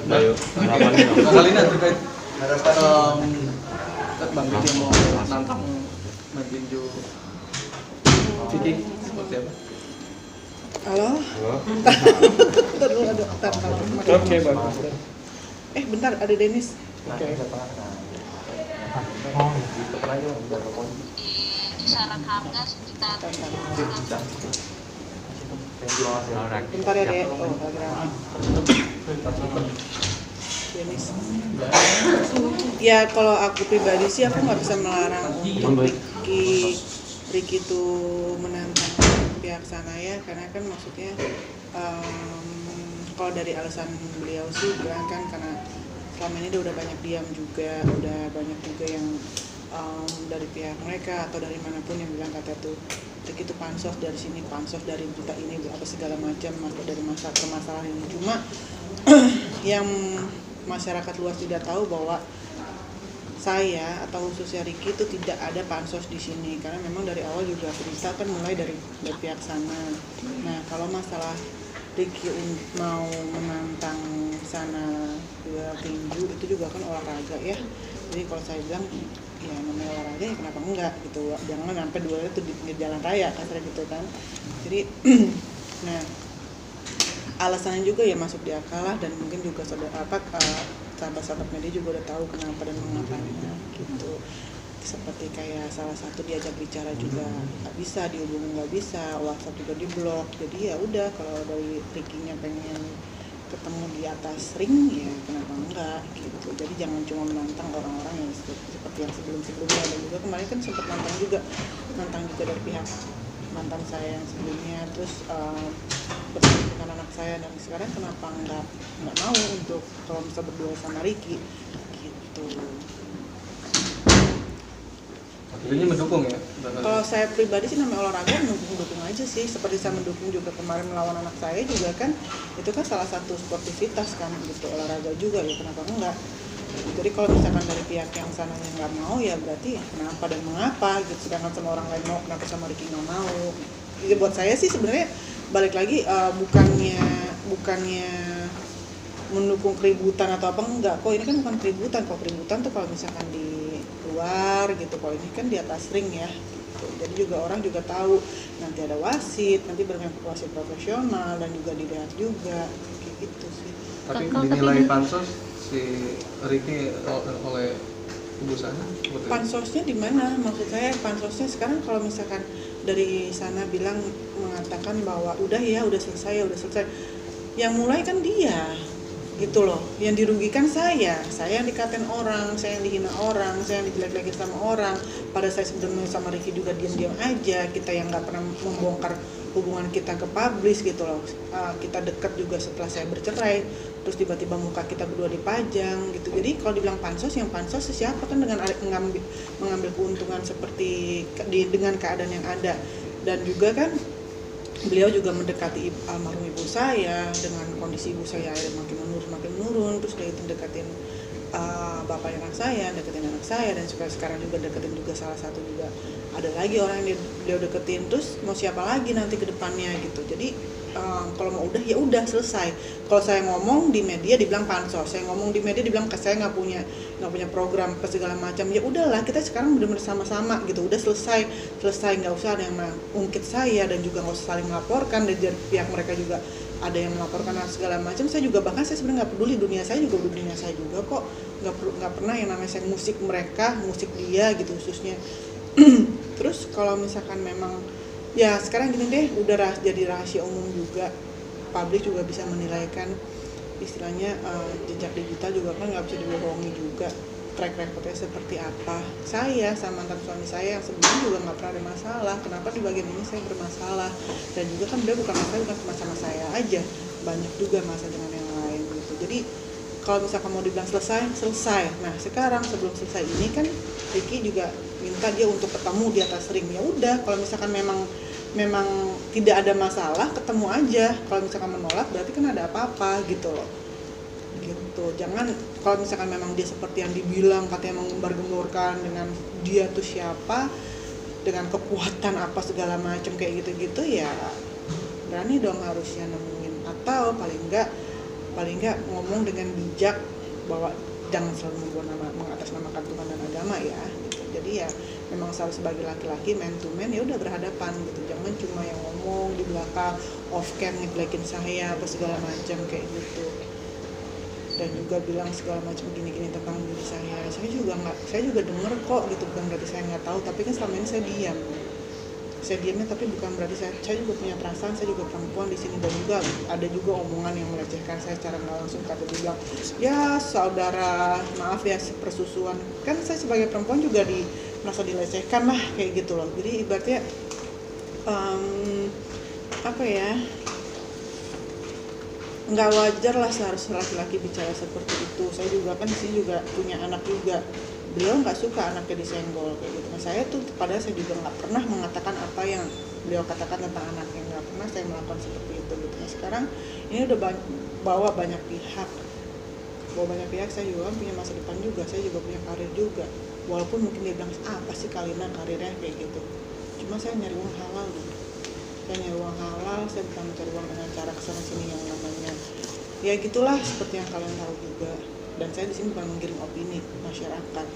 Ayo, kali ini terkait Bang Vicky mau nantang tinju Vicky seperti apa? Halo? Bentar dulu, bentar. Oke, bagus. Bentar, ada Dennis. Oke. Kisaran harga sekitar Bentar ya, Dek. Oh, Dennis. Ya, kalau aku pribadi sih aku nggak bisa melarang untuk Ricky itu menantang pihak sana ya, karena kan maksudnya kalau dari alasan beliau sih bilang kan karena selama ini dia udah banyak diam juga, udah banyak juga yang dari pihak mereka atau dari manapun yang bilang kata tuh Ricky itu pansos dari sini, pansos dari berita ini, apa segala macam atau dari masalah permasalahan ini. Cuma yang masyarakat luas tidak tahu bahwa saya atau khususnya Ricky itu tidak ada pansos di sini, karena memang dari awal juga berita kan mulai dari pihak sana. Nah, kalau masalah Ricky mau menantang sana dua tinju itu juga kan olahraga ya. Jadi kalau saya bilang ya namanya olahraga ya kenapa enggak gitu, jangan sampai duanya itu di jalan raya kasarnya gitu kan. Jadi nah alasannya juga ya masuk di akal lah, dan mungkin juga sahabat-sahabat media juga udah tahu kenapa dan mengapanya gitu. Seperti kayak salah satu diajak bicara juga nggak bisa, dihubungi nggak bisa, WhatsApp juga diblok. Jadi ya udah, kalau dari Ricky-nya pengen ketemu di atas ring ya kenapa enggak gitu. Jadi jangan cuma menantang orang-orang yang seperti yang sebelum-sebelumnya, dan juga kemarin kan sempat nantang juga dari pihak mantan saya yang sebelumnya, terus bersama dengan anak saya, dan sekarang kenapa nggak mau untuk kalau bisa berdua sama Ricky gitu. Ini mendukung ya? Kalau saya pribadi sih namanya olahraga mendukung aja sih, seperti saya mendukung juga kemarin melawan anak saya juga kan, itu kan salah satu sportivitas kan gitu, olahraga juga ya kenapa enggak. Jadi kalau misalkan dari pihak yang sananya nggak mau ya berarti kenapa dan mengapa gitu, sedangkan sama orang lain mau, kenapa sama Ricky nggak mau. Jadi buat saya sih sebenarnya balik lagi bukannya mendukung keributan atau apa, enggak kok, ini kan bukan keributan. Kalau keributan tuh kalau misalkan di luar gitu, kalau ini kan di atas ring ya gitu. Jadi juga orang juga tahu nanti ada wasit, nanti bermain wasit profesional dan juga dilihat juga kayak gitu sih. Tapi dinilai pansos si Ricky oleh ibu sana? Pansosnya di mana? Maksud saya pansosnya sekarang kalau misalkan dari sana bilang mengatakan bahwa udah selesai. Yang mulai kan dia gitu loh. Yang dirugikan saya yang dikatain orang, saya yang dihina orang, saya yang dijelek-jelekin sama orang. Pada saya sebenarnya sama Ricky juga diam-diam aja. Kita yang nggak pernah membongkar hubungan kita ke publis gitu loh. Kita dekat juga setelah saya bercerai, terus tiba-tiba muka kita berdua dipajang gitu. Jadi kalau dibilang pansos, yang pansos siapa kan dengan mengambil keuntungan seperti dengan keadaan yang ada. Dan juga kan beliau juga mendekati almarhum ibu saya, dengan kondisi ibu saya makin menurun, terus dia itu deketin bapak anak saya, dan sekarang juga deketin juga salah satu juga ada lagi orang yang dia deketin, terus mau siapa lagi nanti ke depannya gitu. Jadi kalau mau udah ya udah selesai. Kalau saya ngomong di media dibilang pansos, saya ngomong di media dibilang saya nggak punya program apa segala macam, ya udahlah kita sekarang benar-benar sama-sama gitu, udah selesai, nggak usah ada yang mengungkit saya, dan juga nggak usah saling melaporkan, dan pihak mereka juga ada yang melaporkan segala macam. Saya juga bahkan saya sebenarnya nggak peduli, dunia saya juga kok, nggak pernah yang namanya saya musik dia gitu khususnya. Terus kalau misalkan memang ya sekarang gini deh, udah jadi rahasia umum juga, publik juga bisa menilaikan istilahnya jejak digital juga kan nggak bisa dibohongi juga, track recordnya seperti apa. Saya sama mantan suami saya yang sebelumnya juga nggak pernah ada masalah, kenapa di bagian ini saya bermasalah. Dan juga kan dia bukan cuma sama saya aja, banyak juga masalah dengan yang lain gitu. Jadi kalau misalkan mau dibilang selesai. Nah sekarang sebelum selesai ini kan Ricky juga minta dia untuk ketemu di atas ring. Ya udah, kalau misalkan memang tidak ada masalah, ketemu aja. Kalau misalkan menolak berarti kan ada apa-apa gitu loh. Gitu. Jangan kalau misalkan memang dia seperti yang dibilang katanya menggembar-gemborkan dengan dia tuh siapa, dengan kekuatan apa segala macam kayak gitu-gitu, ya berani dong harusnya nemuin, atau paling enggak paling nggak ngomong dengan bijak bahwa jangan selalu mengatasnamakan Tuhan dan agama ya gitu. Jadi ya memang selalu sebagai laki-laki man to man ya udah berhadapan gitu, jangan cuma yang ngomong di belakang off cam ngejelekin saya apa segala macam kayak gitu, dan juga bilang segala macam gini-gini tentang diri saya juga denger kok gitu, bukan berarti saya nggak tahu, tapi kan selama ini saya diamnya, tapi bukan berarti saya juga punya perasaan, saya juga perempuan di sini, dan juga ada juga omongan yang melecehkan saya secara nggak langsung, kata dia bilang ya saudara maaf ya persusuan, kan saya sebagai perempuan juga merasa dilecehkan lah kayak gitu loh. Jadi ibaratnya apa ya, nggak wajar lah seharusnya laki-laki bicara seperti itu. Saya juga kan di sini juga punya anak juga, beliau nggak suka anaknya disenggol kayak gitu. Nah saya tuh padahal saya juga nggak pernah mengatakan apa yang beliau katakan tentang anaknya, nggak pernah saya melakukan seperti itu gitu. Nah sekarang ini udah bawa banyak pihak, saya juga kan punya masa depan juga, saya juga punya karir juga, walaupun mungkin dia bilang apa sih Kalina karirnya kayak gitu, cuma saya nyari uang halal gitu. Saya nyari uang halal, saya bukan mencari uang dengan cara kesana sini yang namanya ya gitulah, seperti yang kalian tahu juga. Dan saya di sini bukan menggiring opini masyarakat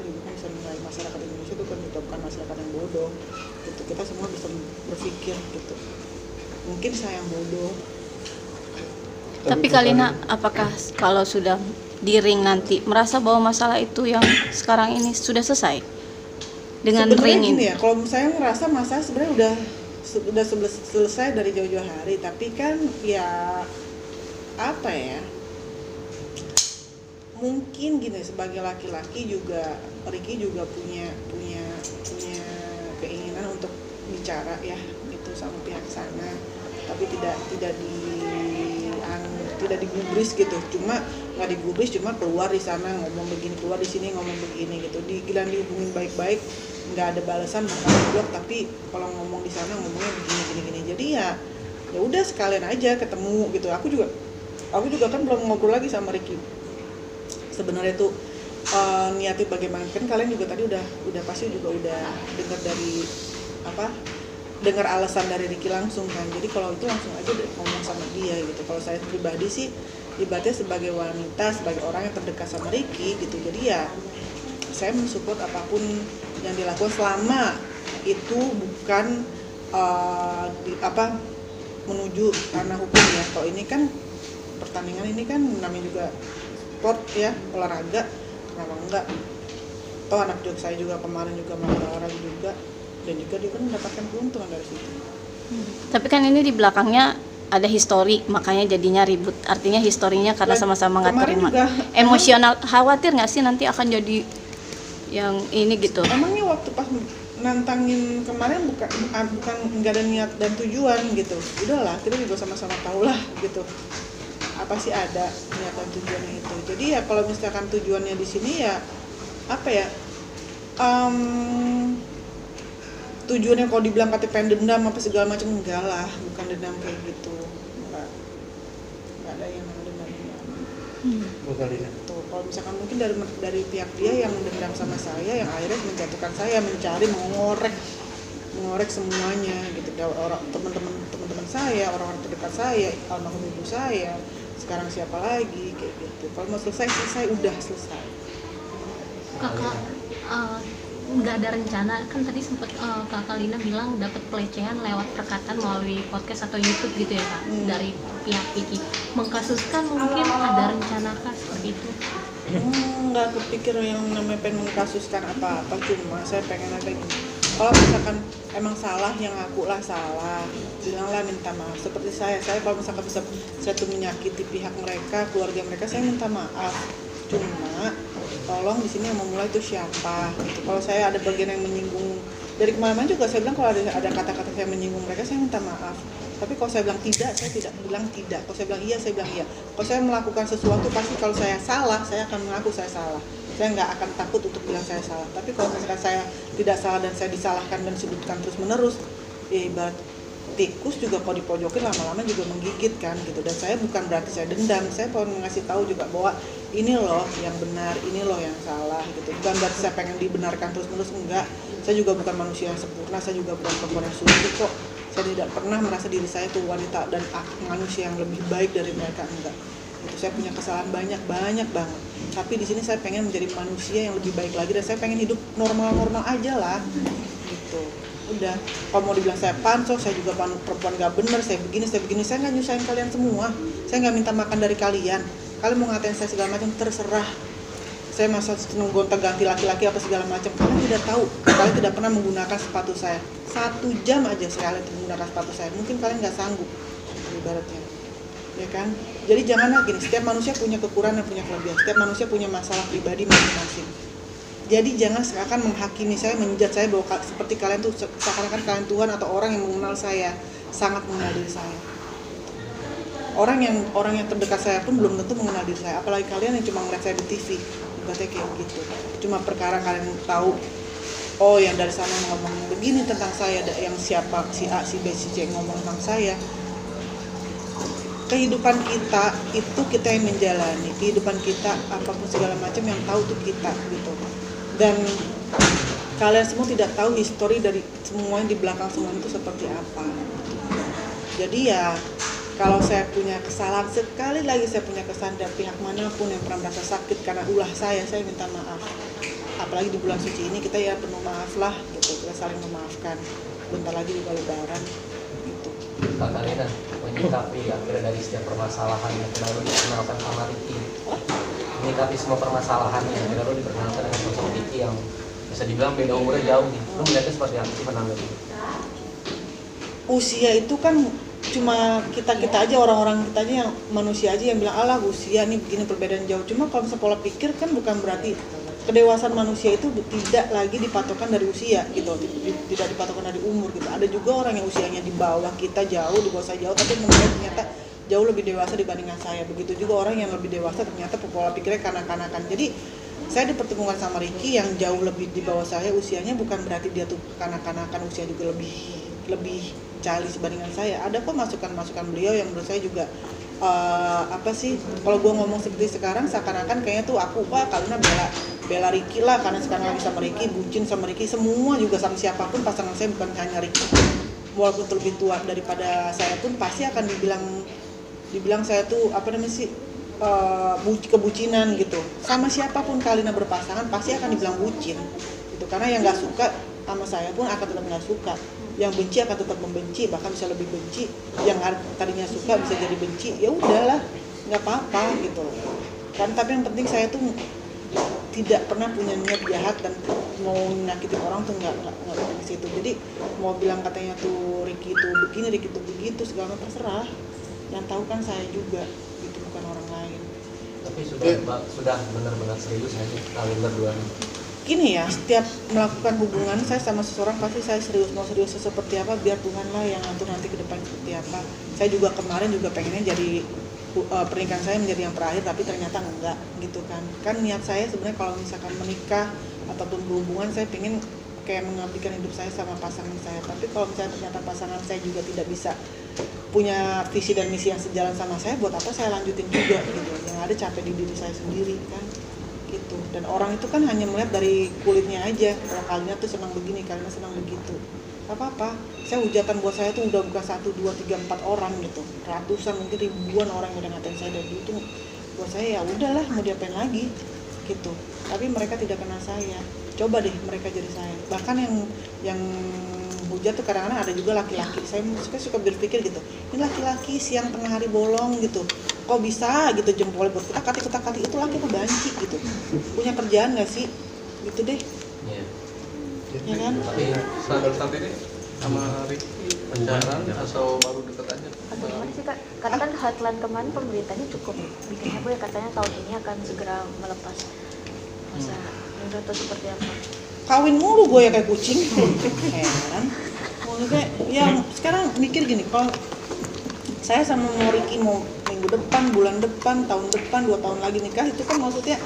juga kan bisa menilai masyarakat Indonesia itu bukan masyarakat yang bodoh gitu. Kita semua bisa berpikir gitu, mungkin saya yang bodoh. Tapi Kalina, apakah kalau sudah di ring nanti merasa bahwa masalah itu yang sekarang ini sudah selesai dengan sebenarnya ring gini ini? ya, kalau saya ngerasa masalah sebenarnya udah selesai dari jauh-jauh hari, tapi kan ya apa ya, mungkin gini, sebagai laki-laki juga Ricky juga punya keinginan untuk bicara ya itu sama pihak sana, tapi tidak digubris gitu, cuma nggak digubris, cuma keluar di sana ngomong begini, keluar di sini ngomong begini gitu, digilan dihubungin baik-baik nggak ada balasan maka blok, tapi kalau ngomong di sana ngomongnya begini, jadi ya udah sekalian aja ketemu gitu. Aku juga kan belum ngobrol lagi sama Ricky sebenarnya tuh niatnya bagaimana, kan kalian juga tadi udah pasti juga udah dengar alasan dari Ricky langsung kan. Jadi kalau itu langsung aja ngomong sama dia gitu. Kalau saya pribadi sih ibaratnya sebagai wanita, sebagai orang yang terdekat sama Ricky gitu, jadi ya saya mensupport apapun yang dilakukan selama itu bukan menuju ranah hukum ya. Kalau ini kan pertandingan, ini kan namanya juga sport ya, olahraga, kenapa enggak? Toh anak saya juga kemarin juga mau olahraga juga, dan juga dia kan mendapatkan keuntungan dari situ. Tapi kan ini di belakangnya ada histori, makanya jadinya ribut. Artinya historinya karena sama-sama nggak terima. Emosional, khawatir nggak sih nanti akan jadi yang ini gitu? Emangnya waktu pas nantangin kemarin bukan nggak ada niat dan tujuan gitu. Udahlah, kita juga sama-sama tahu lah gitu. Apa sih ada niat dan tujuannya itu. Jadi ya kalau misalkan tujuannya di sini ya apa ya? Tujuannya kalau dibilang kata pengen dendam apa segala macam, enggak lah, bukan dendam kayak gitu, enggak ada yang dendam. Tuh, kalau misalkan mungkin dari pihak dia yang dendam sama saya, yang akhirnya menjatuhkan saya, mencari mengorek semuanya gitu, orang teman-teman saya, orang-orang terdekat saya, almarhum ibu saya, sekarang siapa lagi kayak gitu. Kalau mau selesai udah selesai. Kakak nggak ada rencana, kan tadi sempat Kakak Lina bilang dapat pelecehan lewat perkataan melalui podcast atau YouTube gitu ya Kak, dari pihak Vicky, mengkasuskan mungkin ada rencana Kak seperti itu? Nggak kepikir yang namanya pengen mengkasuskan apa-apa, cuma saya pengen ada gini, kalau misalkan emang salah yang aku lah salah, bilanglah minta maaf. Seperti saya kalau misalkan saya tuh menyakiti pihak mereka, keluarga mereka, saya minta maaf. Cuma tolong di sini yang memulai itu siapa gitu. Kalau saya ada bagian yang menyinggung, dari kemarin juga saya bilang kalau ada kata-kata saya menyinggung mereka, saya minta maaf. Tapi kalau saya bilang tidak, saya tidak bilang tidak. Kalau saya bilang iya, saya bilang iya. Kalau saya melakukan sesuatu, pasti kalau saya salah, saya akan mengaku saya salah. Saya nggak akan takut untuk bilang saya salah. Tapi kalau misalkan saya tidak salah dan saya disalahkan dan disebutkan terus menerus, ya ibarat tikus juga kalau dipojokin lama-lama juga menggigit kan gitu. Dan saya bukan berarti saya dendam, saya pengen ngasih tahu juga bahwa ini loh yang benar, ini loh yang salah gitu. Bukan berarti saya pengen dibenarkan terus-menerus, enggak. Saya juga bukan manusia yang sempurna, saya juga bukan perempuan yang suci kok. Saya tidak pernah merasa diri saya itu wanita dan manusia yang lebih baik dari mereka, enggak. gitu. Saya punya kesalahan banyak banget, tapi di sini saya pengen menjadi manusia yang lebih baik lagi, dan saya pengen hidup normal aja lah gitu. Udah, kalau mau dibilang saya pansos, saya juga perempuan gak bener, saya begini, saya nggak nyusahin kalian semua, saya nggak minta makan dari kalian mau ngatain saya segala macam, terserah. Saya masa seneng gonta-ganti laki-laki apa segala macam, kalian tidak tahu, kalian tidak pernah menggunakan sepatu saya 1 jam aja sekali menggunakan sepatu saya, mungkin kalian nggak sanggup ibaratnya, ya kan? Jadi janganlah gini, setiap manusia punya kekurangan dan punya kelebihan, setiap manusia punya masalah pribadi masing-masing. Jadi jangan seakan menghakimi saya, menjudge saya bahwa seperti kalian tuh seakan-akan kalian Tuhan atau orang yang mengenal saya, sangat mengenal diri saya. Orang yang terdekat saya pun belum tentu mengenal diri saya, apalagi kalian yang cuma ngeliat saya di TV, ibaratnya kayak gitu. Cuma perkara kalian tahu, oh yang dari sana ngomong begini tentang saya, yang siapa si A, si B, si C ngomong tentang saya. Kehidupan kita itu kita yang menjalani, kehidupan kita apapun segala macam yang tahu tuh kita gitu. Dan kalian semua tidak tahu histori dari semua yang di belakang semua itu seperti apa. Jadi ya kalau saya punya kesalahan, sekali lagi saya punya kesalahan dari pihak manapun yang pernah merasa sakit karena ulah saya minta maaf. Apalagi di bulan suci ini kita ya penuh maaf lah gitu, kita saling memaafkan. Bentar lagi juga lebaran gitu. Kak Kalina menyikapi akhirnya dari setiap permasalahan yang lalu dikenalkan sama Ricky, menyikapi semua permasalahannya yang lalu diperkenalkan dengan sosok Ricky yang bisa dibilang beda umurnya jauh nih, lu melihatnya seperti apa sih menanggapi? Usia itu kan cuma kita aja, orang-orang kita aja yang manusia aja yang bilang alah usia nih begini perbedaan jauh. Cuma kalau misalnya pola pikir kan bukan berarti kedewasaan manusia itu tidak lagi dipatokan dari usia gitu, tidak dipatokan dari umur gitu. Ada juga orang yang usianya di bawah kita jauh, di bawah saya jauh, tapi ternyata jauh lebih dewasa dibandingkan saya. Begitu juga orang yang lebih dewasa ternyata pola pikirnya kanak-kanakan. Jadi saya dipertemukan sama Ricky yang jauh lebih di bawah saya usianya, bukan berarti dia tuh kanak-kanakan, usia juga lebih cali sebandingkan saya. Ada kok masukan-masukan beliau yang menurut saya juga kalau gue ngomong seperti sekarang seakan-akan kayaknya tuh aku Kalina bela Ricky lah karena sekarang lagi sama Ricky, bucin sama Ricky, semua juga sama siapapun pasangan saya, bukan hanya Ricky. Walaupun lebih tua daripada saya pun pasti akan dibilang saya tuh kebucinan gitu. Sama siapapun Kalina berpasangan pasti akan dibilang bucin gitu, karena yang nggak suka sama saya pun akan tetap nggak suka, yang benci akan tetap membenci, bahkan bisa lebih benci, yang tadinya suka bisa jadi benci, ya udahlah nggak apa-apa gitu kan. Tapi yang penting saya tuh tidak pernah punya niat jahat dan mau menyakiti orang tuh nggak ke situ. Jadi mau bilang katanya tuh Ricky itu begini, Ricky itu begitu, segala macam terserah, yang tahu kan saya juga itu bukan orang lain. Tapi sudah benar-benar serius aja kalian berdua. Gini ya, setiap melakukan hubungan saya sama seseorang pasti saya serius. Mau serius seperti apa biar Tuhan lah yang ngatur nanti ke depan seperti apa. Saya juga kemarin juga pengennya jadi pernikahan saya menjadi yang terakhir, tapi ternyata enggak gitu kan. Kan niat saya sebenarnya kalau misalkan menikah ataupun berhubungan, saya pengen kayak mengabdikan hidup saya sama pasangan saya. Tapi kalau misalnya ternyata pasangan saya juga tidak bisa punya visi dan misi yang sejalan sama saya, buat apa saya lanjutin juga gitu. Yang ada capek di diri saya sendiri kan gitu. Dan orang itu kan hanya melihat dari kulitnya aja, kalau Kalina tuh senang begini, Kalina senang begitu, apa-apa. Saya hujatan buat saya tuh udah bukan 1, 2, 3, 4 orang gitu, ratusan mungkin ribuan orang yang udah ngatain saya dari itu. Buat saya ya udahlah, mau diapain lagi gitu. Tapi mereka tidak kenal saya, coba deh mereka jadi saya. Bahkan yang hujat tuh kadang-kadang ada juga laki-laki. Saya suka berpikir gitu, ini laki-laki siang tengah hari bolong gitu, kok bisa gitu jempolnya buat kutak-katik itu laki tuh banci gitu, punya kerjaan nggak sih gitu deh. Ya kan? Tapi saat ini sama Ricky pacaran atau baru deket aja? Atau gimana sih Kak? Karena kan headline kemarin pemberitanya cukup bikin heboh ya, katanya tahun ini akan segera melepas masa muda atau seperti apa? Kawin mulu gue ya kayak kucing. Heran. Maksudnya yang sekarang mikir gini, kalau saya sama Ricky mau minggu depan, bulan depan, tahun depan, 2 tahun lagi nikah, itu kan maksudnya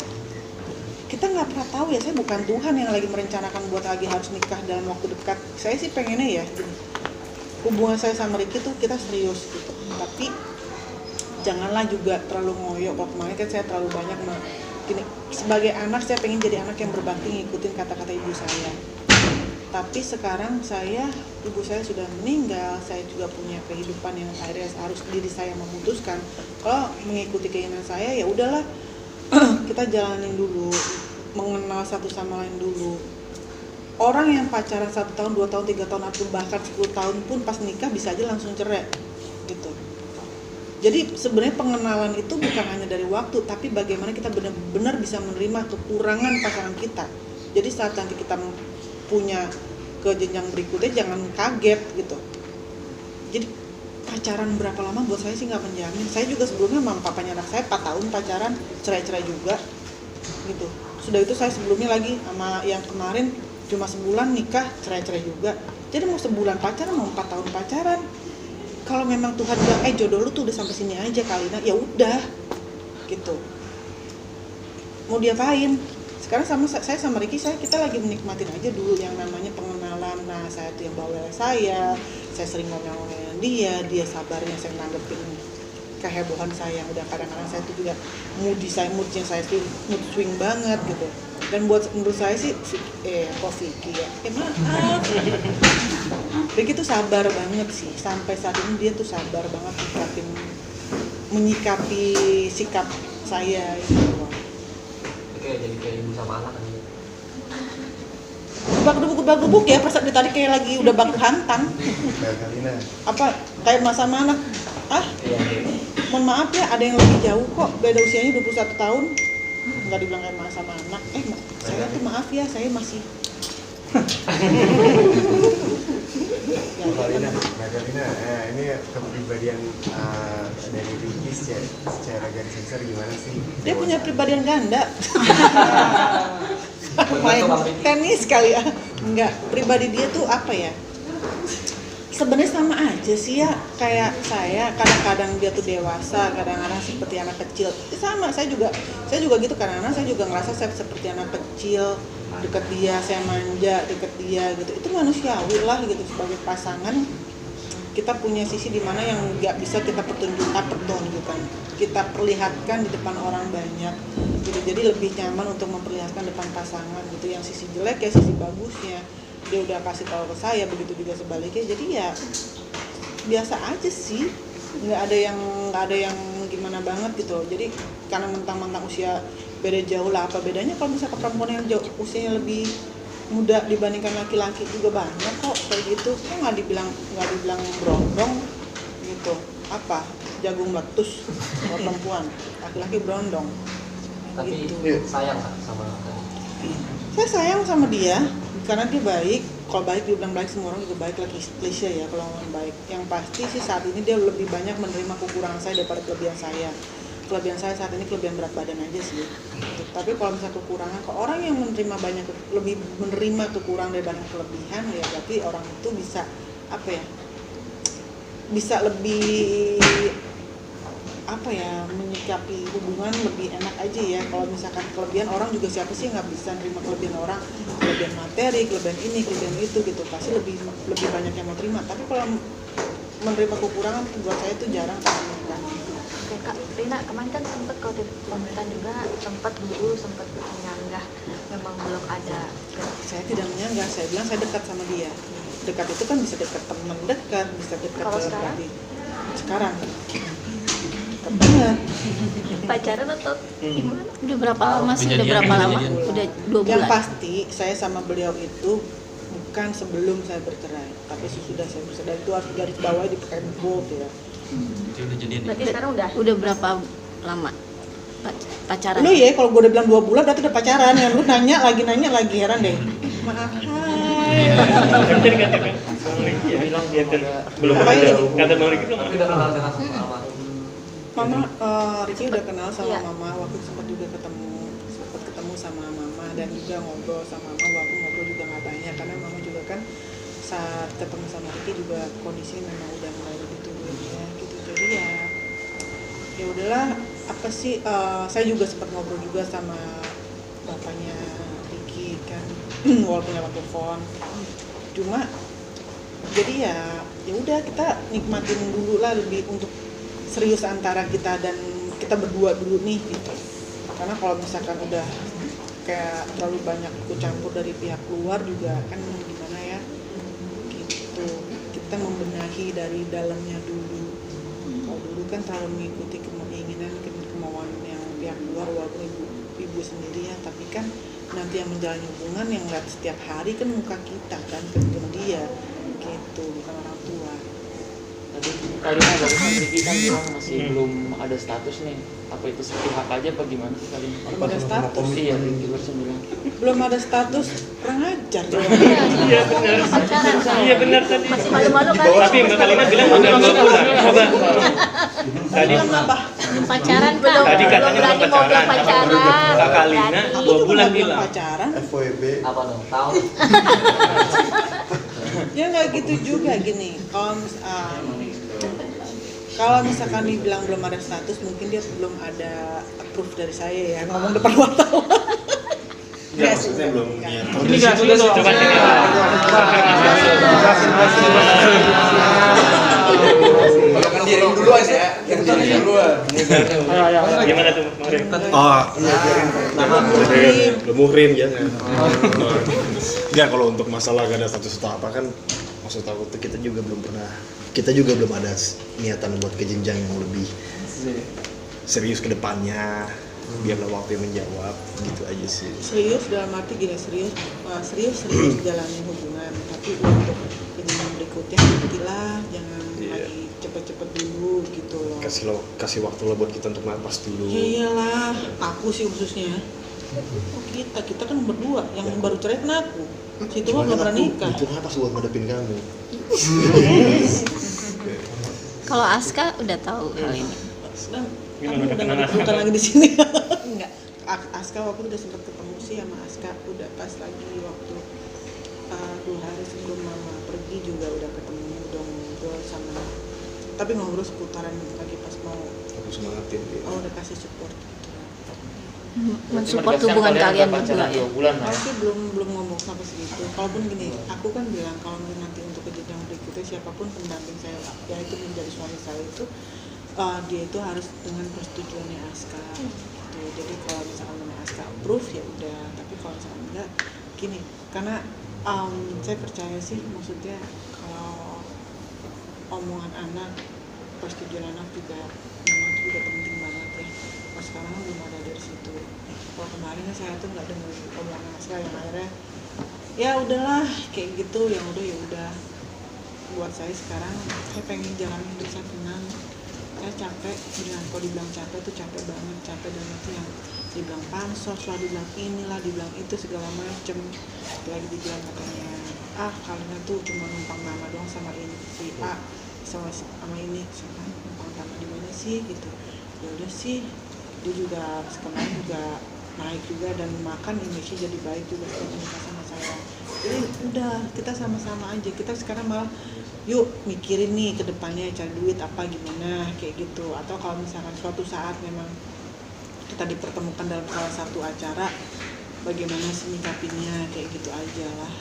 kita nggak pernah tahu ya. Saya bukan Tuhan yang lagi merencanakan buat lagi harus nikah dalam waktu dekat. Saya sih pengennya ya gini, hubungan saya sama Ricky tuh kita serius gitu, tapi janganlah juga terlalu ngoyo. Kalau kemarin kan saya terlalu banyak gini, sebagai anak saya pengen jadi anak yang berbakti ngikutin kata-kata ibu saya Tapi sekarang ibu saya sudah meninggal, saya juga punya kehidupan yang akhirnya harus diri saya memutuskan. Kalau mengikuti keinginan saya, ya udahlah, kita jalanin dulu, mengenal satu sama lain dulu. Orang yang pacaran 1 tahun, 2 tahun, 3 tahun, atau bahkan 10 tahun pun pas nikah bisa aja langsung cerai, gitu. Jadi sebenarnya pengenalan itu bukan hanya dari waktu, tapi bagaimana kita benar-benar bisa menerima kekurangan pasangan kita. Jadi saat nanti kita punya ke jenjang berikutnya jangan kaget gitu. Jadi pacaran berapa lama buat saya sih nggak menjamin. Saya juga sebelumnya sama papanya anak saya 4 tahun pacaran, cerai-cerai juga gitu. Sudah itu saya sebelumnya lagi sama yang kemarin cuma sebulan nikah, cerai-cerai juga. Jadi mau sebulan pacaran, mau 4 tahun pacaran. Kalau memang Tuhan bilang, jodoh lu tuh udah sampai sini aja kali, nah ya udah gitu. Mau diapain? Sekarang saya sama Ricky, kita lagi menikmatin aja dulu yang namanya pengenalan. Nah, saya tuh yang bawel saya sering ngomel-ngomelin dia sabarnya, saya nanggepin kehebohan saya. Udah kadang-kadang saya tuh juga moodnya saya mood swing banget gitu. Dan menurut saya sih, Vicky ya, maaf. Ricky tuh sabar banget sih, sampai saat ini dia tuh sabar banget menyikapi sikap saya gitu. Jadi kayak ibu sama anak aja. Gebuk ya, pas ditarik kayak lagi udah bak hantam. Apa kayak mas sama anak? Mohon maaf ya, ada yang lebih jauh kok, beda usianya 21 tahun. Nggak dibilang kayak mas sama anak. Saya tuh maaf ya, saya masih Magdalena, ini kepribadian dari Ricky secara garis besar gimana sih? Dia punya pribadian ganda. Main tenis kali ya. Enggak, pribadi dia tuh apa ya? Sebenarnya sama aja sih ya, kayak saya. Kadang-kadang dia tuh dewasa, kadang-kadang seperti anak kecil. Sama, saya juga gitu. Kadang-kadang saya juga ngerasa saya seperti anak kecil. Dekat dia, saya manja, dekat dia gitu. Itu manusiawi lah gitu. Sebagai pasangan kita punya sisi dimana yang nggak bisa kita pertunjukkan, kita perlihatkan di depan orang banyak gitu. Jadi lebih nyaman untuk memperlihatkan depan pasangan gitu. Yang sisi jelek ya sisi bagusnya dia udah kasih tahu ke saya, begitu juga sebaliknya. Jadi ya biasa aja sih, nggak ada yang gimana banget gitu loh. Jadi karena mentang-mentang usia beda jauh lah, apa bedanya kalau misalnya perempuan yang jauh usianya lebih muda dibandingkan laki-laki juga banyak kok kayak gitu. Kok nggak dibilang berondong gitu, apa jagung meletus kalau perempuan, laki-laki berondong. Tapi Gitu. sayang sama Saya sayang sama dia karena dia baik. Kalau baik dibilang baik, semua orang juga baik, lagi klise ya kalau ngomong baik. Yang pasti sih saat ini dia lebih banyak menerima kekurangan saya daripada kelebihan saya. Kelebihan saya saat ini kelebihan berat badan aja sih. Tapi kalau misalnya kekurangan, kalau orang yang lebih menerima kekurangan daripada kelebihan, ya berarti orang itu bisa apa ya? Bisa lebih apa ya, menyikapi hubungan lebih enak aja ya. Kalau misalkan kelebihan, orang juga siapa sih nggak bisa nerima kelebihan orang, kelebihan materi, kelebihan ini, kelebihan itu gitu, pasti lebih banyak yang mau terima. Tapi kalau menerima kekurangan buat saya itu jarang kan. Oke Kak Rina, kemarin kan sempat kalau di pemerintahan juga sempat menyanggah memang belum ada. Saya tidak menyanggah, saya bilang saya dekat sama dia. Dekat itu kan bisa dekat teman dekat, bisa dekat Kalau sekarang? Sekarang banget. Pacaran atau gimana? Udah berapa lama sih? Udah berapa lama? Udah 2 bulan. Yang pasti saya sama beliau itu bukan sebelum saya bercerai, tapi sesudah saya bercerai. Itu harus garis bawah di bold ya. Berarti sekarang Udah berapa lama pacaran? Lu ya kalau gue udah bilang 2 bulan berarti udah pacaran ya. Lu nanya lagi heran deh. Maaf. bilang belum Apa ada ini? kata Bang Riki belum udah kenal dengan almarhum. Mama, Ricky udah kenal sama Iya. Mama, waktu sempat ketemu sama Mama dan juga ngobrol sama Mama. Waktu ngobrol juga nggak banyak karena Mama juga kan saat ketemu sama Ricky juga kondisi memang udah mulai lebih turun ya gitu. Jadi ya udahlah, apa sih, saya juga sempat ngobrol juga sama bapaknya Ricky kan, walaupun lewat telepon. Cuma jadi ya udah, kita nikmatin dulu lah, lebih untuk serius antara kita dan kita berdua dulu nih gitu. Karena kalau misalkan udah kayak terlalu banyak ikut campur dari pihak luar juga kan gimana kita membenahi dari dalamnya dulu. Kalau dulu kan terlalu mengikuti keinginan kemauan yang pihak luar, walaupun ibu sendiri ya, tapi kan nanti yang menjalani hubungan yang lihat setiap hari kan muka kita kan, bukan dia gitu, bukan orang tua. Tadi kalian barusan Ricky kan bilang masih belum ada status nih. Apa itu sepihak aja apa gimana sih kalian? Belum ada status. Iya, Ricky barusan bilang. Belum ada status, kurang ajar dong. Iya benar. Pacaran kan? Iya benar tadi. Masih malu-malu kan? Tapi Mbak Kalina bilang udah 2 bulan. Coba. Tadi Belum apa? Pacaran belum. Tadi katanya berani belum mau bilang pacaran. pacaran. Kak Kalina Berani. 2 bulan Belum bilang. pacaran. FWB. Apa dong? Tahu? Ya nggak gitu juga gini. Kalau misalkan dibilang belum ada status, mungkin dia belum ada approve dari saya ya, ngomong depan wartawan. Ya, maksudnya belum niat. Ini enggak sih coba sini. Kan diring duluan ya, yang diring duluan. Gimana tuh, Bang Rim? Oh, iya, belum muhrim ya. Enggak, kalau untuk masalah gak ada status atau apa kan, maksud aku tuh kita juga belum ada niatan buat ke jenjang yang lebih serius ke depannya. Biarlah waktu yang menjawab, gitu aja sih. Serius dalam arti gini, serius jalanin hubungan, tapi untuk yang berikutnya nantilah, jangan lagi cepet-cepet dulu gitu loh. Kasih waktu lah buat kita untuk napas dulu. Ya iyalah, aku sih khususnya. Oh kita kan berdua, yang baru cerai kan aku. Situ mah belum pernah nikah. Butuh napas buat ngadepin kamu. Kalau Aska udah tahu hal ini. Aku udah gak bukan lagi di sini. Enggak. Aska waktu udah sempat ketemu sih sama Aska, udah pas lagi waktu 2 hari sebelum mama pergi juga udah ketemu, udah ngobrol sama. Tapi ngobrol seputaran lagi pas mau. Aku semangatin dia. Oh udah kasih support. Mensupport hubungan kalian berdua ya. 2 bulan lah. Aku sih belum ngomong sampai segitu. Kalaupun gini, aku kan bilang kalau nanti untuk ke jenjang berikutnya siapapun pendamping saya, ya itu menjadi suami saya itu, dia itu harus dengan persetujuannya Aska. Gitu. Jadi kalau misalkan Aska approve ya udah. Tapi kalau misalkan enggak, gini, karena saya percaya sih, maksudnya kalau omongan anak, persetujuan anak juga memang itu juga penting banget ya. Kalau sekarang belum ada dari situ. Kalau kemarin saya tuh nggak dengar omongan Aska yang akhirnya ya udahlah kayak gitu, yang udah ya udah. Buat saya sekarang saya pengen jalan hidup saya tenang. Saya capek, kalau dibilang capek tuh capek banget, capek dan itu yang dibilang pansos lah, dibilang inilah, dibilang itu segala macem. Lagi dibilang katanya, kalian tuh cuma numpang nama doang sama ini si A sama ini, sama numpang nama di mana sih gitu. Ya udah sih, dia juga kemarin juga naik juga dan makan image jadi baik juga setelah menikah sama saya. Jadi udah kita sama-sama aja, kita sekarang malah yuk mikirin nih ke depannya cari duit apa gimana kayak gitu. Atau kalau misalkan suatu saat memang kita dipertemukan dalam salah satu acara, bagaimana sih nyikapinnya kayak gitu aja lah.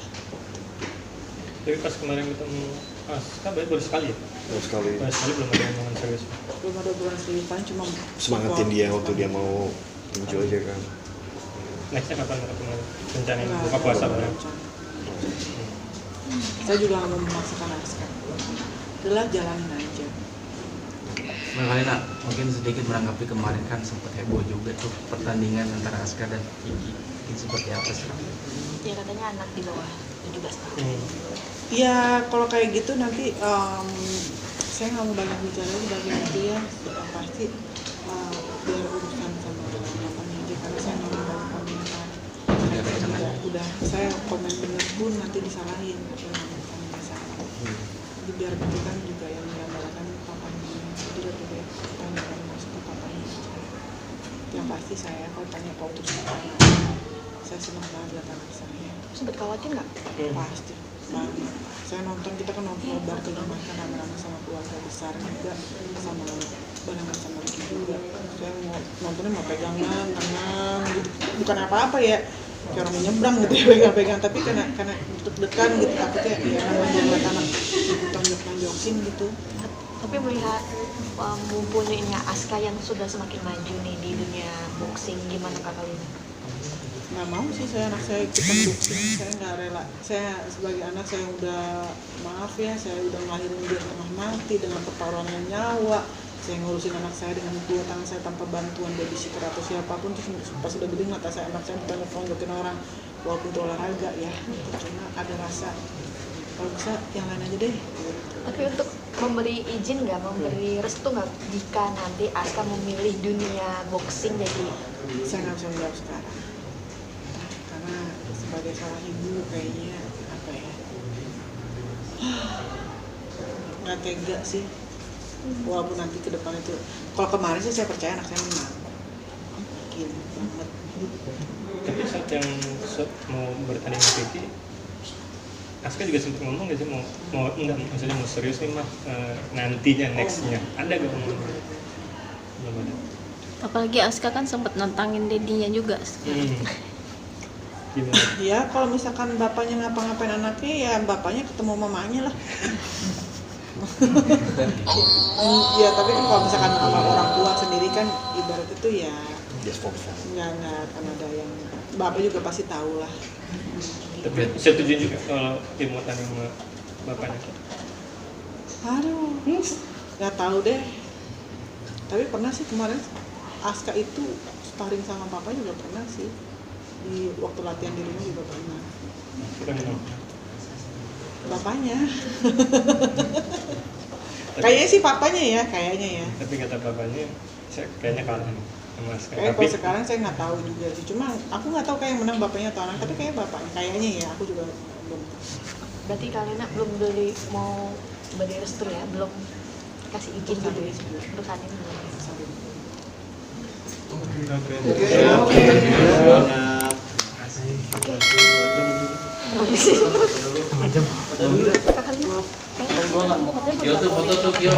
Tapi pas kemarin ketemu Aska baru sekali ya? Baru sekali. Baru sekali belum ada omongan serius. Belum ada obrolan seriusan, cuma Semangatin dia waktu dia mau tunjuk aja kan. Nextnya kapan ketemu? Rencananya buka puasa benar? Saya juga nggak mau memaksakan Aska. Adalah jalanin aja. Mbak Kalina, mungkin sedikit menanggapi kemarin kan sempat heboh juga tuh pertandingan antara Aska dan Kiki. Ini seperti apa sih? Ya katanya anak di bawah 17 tahun. Ya kalau kayak gitu nanti saya nggak mau banyak bicara di bagian itu ya. Yang pasti biar urusan sama bapaknya aja, karena saya nggak mau banyak komentar. Udah saya komen bener pun nanti disalahin atau namanya salah. Jadi biar gitu kan juga yang menggambarkan papanya, jadi lebih baik tanya masuk ke papanya aja. Yang pasti saya kalau tanya kau terus papanya, saya senang banget lihat anak saya. Sempet khawatir nggak? Pasti banget. Saya nonton, kita kan nonton lebar ke rumah kan rame-rame sama keluarga besar juga, sama barengan sama Ricky juga. Saya mau nontonnya mau pegangan tangan gitu, bukan apa-apa ya, kayak orang nyebrang gitu ya, pegang-pegang, tapi karena deg-degan gitu, takutnya ya namanya buat anak tonjok-tonjokin gitu. Tapi melihat mempunyainya Aska yang sudah semakin maju nih di dunia boxing, gimana Kak Kalina? Nggak mau sih saya anak saya ikutan boxing, saya nggak rela. Saya sebagai anak saya udah maaf ya, saya udah ngelahirin dia tengah mati dengan pertaruhan nyawa. Saya ngurusin anak saya dengan dua tangan saya tanpa bantuan babysitter atau siapapun, terus pas udah gede mata saya anak saya bukan ngeronjokin orang walaupun itu olahraga ya, cuma ada rasa kalau bisa yang lain aja deh. Tapi untuk memberi izin nggak, memberi restu nggak jika nanti Aska memilih dunia boxing jadi? Saya nggak bisa menjawab sekarang karena sebagai seorang ibu kayaknya apa ya, nggak tega sih. Walaupun nanti ke depan itu, kalau kemarin sih saya percaya anak saya menang, yakin banget. Tapi saat yang mau bertanding sama Vicky, Aska juga sempat ngomong nggak sih mau enggak, maksudnya mau serius nih mah nantinya nextnya ada gak ngomong? Belum ada. Apalagi Aska kan sempat nantangin dedinya juga. Gimana? Ya kalau misalkan bapaknya ngapa-ngapain anaknya ya bapaknya ketemu mamanya lah. Iya, tapi kan kalau misalkan sama orang tua sendiri kan ibarat itu ya nggak akan ada yang, bapak juga pasti tahu lah. Tapi setuju juga kalau ilmu tanding sama bapaknya. Aduh, nggak tahu deh. Tapi pernah sih kemarin Aska itu sparring sama papa juga pernah sih, di waktu latihan di rumah juga pernah. Bapaknya. Kayaknya sih papanya ya, kayaknya ya. Tapi kata bapaknya, saya kayaknya kalah nih sama Aska. Kayak kalau sekarang saya nggak tahu juga sih. Cuma aku nggak tahu kayak yang menang bapaknya atau anak. Tapi kayak bapaknya, kayaknya ya. Aku juga belum. Berarti kalian belum mau beri restu ya, belum kasih izin gitu ya untuk saat ini belum. Yo tuh foto tuh, yo.